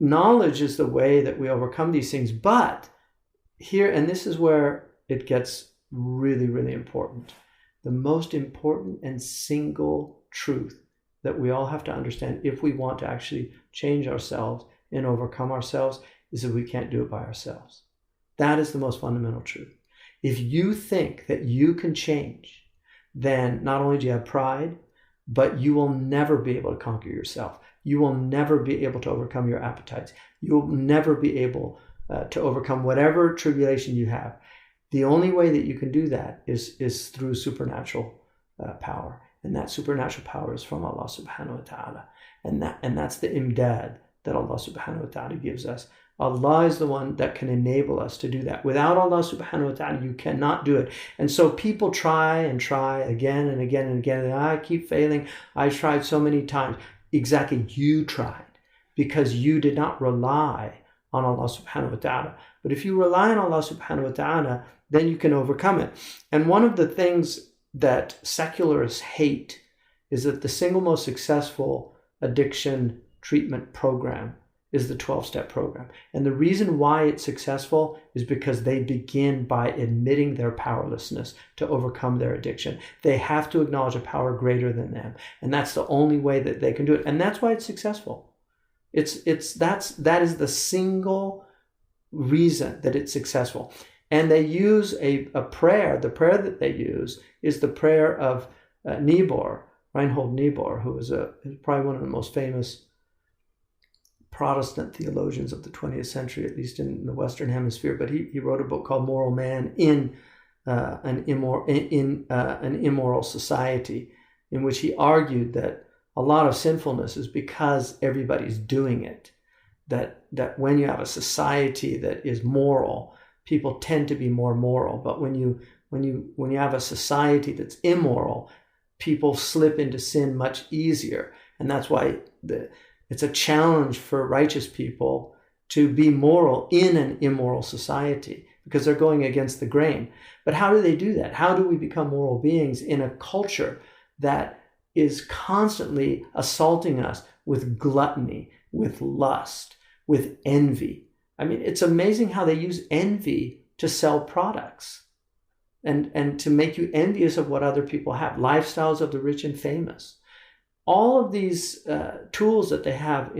knowledge is the way that we overcome these things. But here, and this is where it gets really, really important. The most important and single truth that we all have to understand if we want to actually change ourselves and overcome ourselves is that we can't do it by ourselves. That is the most fundamental truth. If you think that you can change, then not only do you have pride, but you will never be able to conquer yourself. You will never be able to overcome your appetites. You will never be able to overcome whatever tribulation you have. The only way that you can do that is through supernatural power. And that supernatural power is from Allah subhanahu wa ta'ala. And that's the imdad that Allah subhanahu wa ta'ala gives us. Allah is the one that can enable us to do that. Without Allah subhanahu wa ta'ala, you cannot do it. And so people try and try again and again and again. And I keep failing. I tried so many times. Exactly, you tried because you did not rely on Allah subhanahu wa ta'ala. But if you rely on Allah subhanahu wa ta'ala, then you can overcome it. And one of the things that secularists hate is that the single most successful addiction treatment program is the 12-step program. And the reason why it's successful is because they begin by admitting their powerlessness to overcome their addiction. They have to acknowledge a power greater than them. And that's the only way that they can do it. And that's why it's successful. That is the single reason that it's successful. And they use a prayer. The prayer that they use is the prayer of Niebuhr, Reinhold Niebuhr, who is probably one of the most famous Protestant theologians of the 20th century, at least in the Western Hemisphere. But he wrote a book called Moral Man in an immoral society, in which he argued that a lot of sinfulness is because everybody's doing it. That when you have a society that is moral, people tend to be more moral. But when you have a society that's immoral, people slip into sin much easier. And that's why it's a challenge for righteous people to be moral in an immoral society, because they're going against the grain. But how do they do that? How do we become moral beings in a culture that is constantly assaulting us with gluttony, with lust, with envy? I mean, it's amazing how they use envy to sell products and to make you envious of what other people have. Lifestyles of the rich and famous. All of these tools that they have